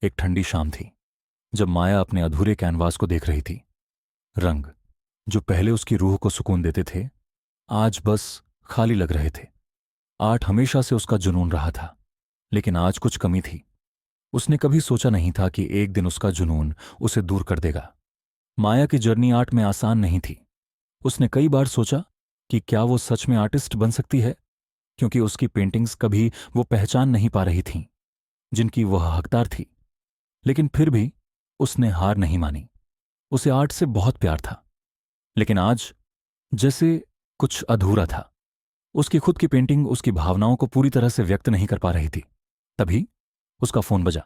एक ठंडी शाम थी जब माया अपने अधूरे कैनवास को देख रही थी। रंग जो पहले उसकी रूह को सुकून देते थे आज बस खाली लग रहे थे। आर्ट हमेशा से उसका जुनून रहा था, लेकिन आज कुछ कमी थी। उसने कभी सोचा नहीं था कि एक दिन उसका जुनून उसे दूर कर देगा। माया की जर्नी आर्ट में आसान नहीं थी। उसने कई बार सोचा कि क्या वो सच में आर्टिस्ट बन सकती है, क्योंकि उसकी पेंटिंग्स कभी वो पहचान नहीं पा रही थीं जिनकी वह हकदार थी। लेकिन फिर भी उसने हार नहीं मानी। उसे आर्ट से बहुत प्यार था, लेकिन आज जैसे कुछ अधूरा था। उसकी खुद की पेंटिंग उसकी भावनाओं को पूरी तरह से व्यक्त नहीं कर पा रही थी। तभी उसका फोन बजा।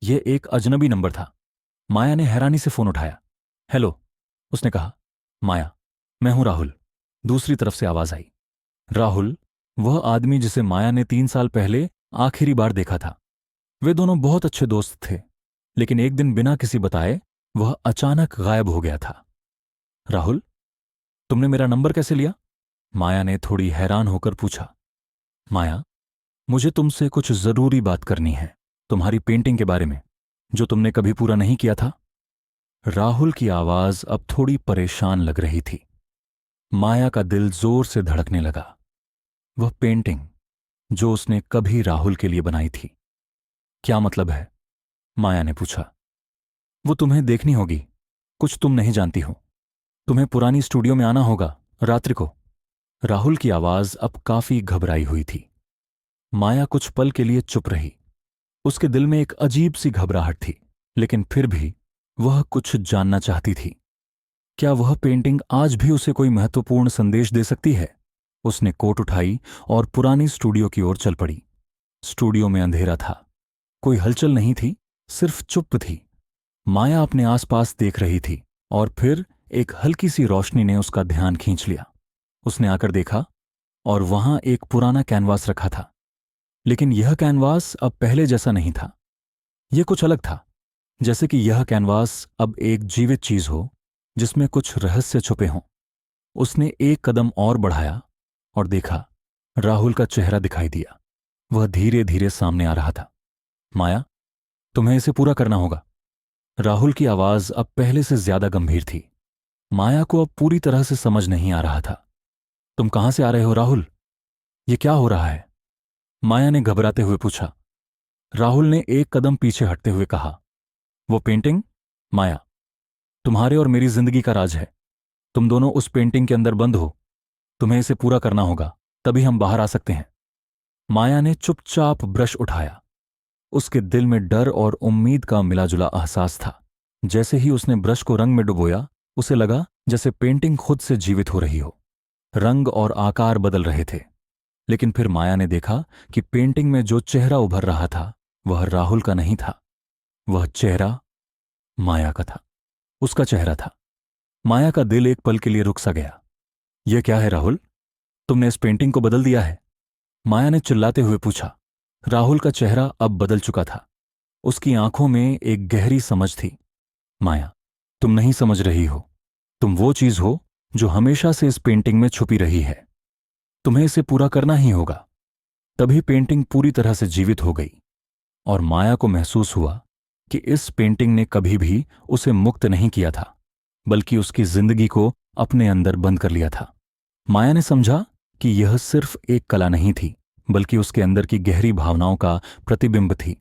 यह एक अजनबी नंबर था। माया ने हैरानी से फोन उठाया। हेलो, उसने कहा। माया, मैं हूं राहुल। दूसरी तरफ से आवाज आई। राहुल, वह आदमी जिसे माया ने 3 साल पहले आखिरी बार देखा था। वे दोनों बहुत अच्छे दोस्त थे, लेकिन एक दिन बिना किसी बताए वह अचानक गायब हो गया था। राहुल, तुमने मेरा नंबर कैसे लिया? माया ने थोड़ी हैरान होकर पूछा। माया, मुझे तुमसे कुछ जरूरी बात करनी है, तुम्हारी पेंटिंग के बारे में, जो तुमने कभी पूरा नहीं किया था। राहुल की आवाज अब थोड़ी परेशान लग रही थी। माया का दिल जोर से धड़कने लगा। वह पेंटिंग जो उसने कभी राहुल के लिए बनाई थी। क्या मतलब है? माया ने पूछा। वो तुम्हें देखनी होगी। कुछ तुम नहीं जानती हो। तुम्हें पुरानी स्टूडियो में आना होगा रात्रि को। राहुल की आवाज अब काफी घबराई हुई थी। माया कुछ पल के लिए चुप रही। उसके दिल में एक अजीब सी घबराहट थी, लेकिन फिर भी वह कुछ जानना चाहती थी। क्या वह पेंटिंग आज भी उसे कोई महत्वपूर्ण संदेश दे सकती है? उसने कोट उठाई और पुरानी स्टूडियो की ओर चल पड़ी। स्टूडियो में अंधेरा था। कोई हलचल नहीं थी, सिर्फ चुप थी। माया अपने आसपास देख रही थी और फिर एक हल्की सी रोशनी ने उसका ध्यान खींच लिया। उसने आकर देखा और वहां एक पुराना कैनवास रखा था। लेकिन यह कैनवास अब पहले जैसा नहीं था। यह कुछ अलग था, जैसे कि यह कैनवास अब एक जीवित चीज हो जिसमें कुछ रहस्य छुपे हों। उसने एक कदम और बढ़ाया और देखा। राहुल का चेहरा दिखाई दिया। वह धीरे धीरे सामने आ रहा था। माया, तुम्हें इसे पूरा करना होगा। राहुल की आवाज अब पहले से ज्यादा गंभीर थी। माया को अब पूरी तरह से समझ नहीं आ रहा था। तुम कहां से आ रहे हो राहुल? ये क्या हो रहा है? माया ने घबराते हुए पूछा। राहुल ने एक कदम पीछे हटते हुए कहा। वो पेंटिंग? माया, तुम्हारे और मेरी जिंदगी का राज है। तुम दोनों उस पेंटिंग के अंदर बंद हो। तुम्हें इसे पूरा करना होगा, तभी हम बाहर आ सकते हैं। माया ने चुपचाप ब्रश उठाया। उसके दिल में डर और उम्मीद का मिलाजुला एहसास था। जैसे ही उसने ब्रश को रंग में डुबोया, उसे लगा जैसे पेंटिंग खुद से जीवित हो रही हो। रंग और आकार बदल रहे थे। लेकिन फिर माया ने देखा कि पेंटिंग में जो चेहरा उभर रहा था वह राहुल का नहीं था। वह चेहरा माया का था। उसका चेहरा था। माया का दिल एक पल के लिए रुक सा गया। यह क्या है राहुल? तुमने इस पेंटिंग को बदल दिया है, माया ने चिल्लाते हुए पूछा। राहुल का चेहरा अब बदल चुका था। उसकी आंखों में एक गहरी समझ थी। माया, तुम नहीं समझ रही हो। तुम वो चीज हो जो हमेशा से इस पेंटिंग में छुपी रही है। तुम्हें इसे पूरा करना ही होगा। तभी पेंटिंग पूरी तरह से जीवित हो गई और माया को महसूस हुआ कि इस पेंटिंग ने कभी भी उसे मुक्त नहीं किया था, बल्कि उसकी जिंदगी को अपने अंदर बंद कर लिया था। माया ने समझा कि यह सिर्फ एक कला नहीं थी, बल्कि उसके अंदर की गहरी भावनाओं का प्रतिबिंब थी।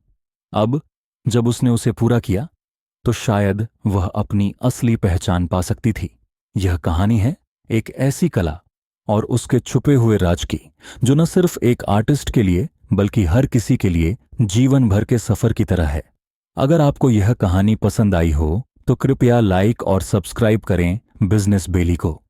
अब जब उसने उसे पूरा किया तो शायद वह अपनी असली पहचान पा सकती थी। यह कहानी है एक ऐसी कला और उसके छुपे हुए राज की, जो न सिर्फ एक आर्टिस्ट के लिए बल्कि हर किसी के लिए जीवन भर के सफर की तरह है। अगर आपको यह कहानी पसंद आई हो तो कृपया लाइक और सब्सक्राइब करें बिजनेस बेली को।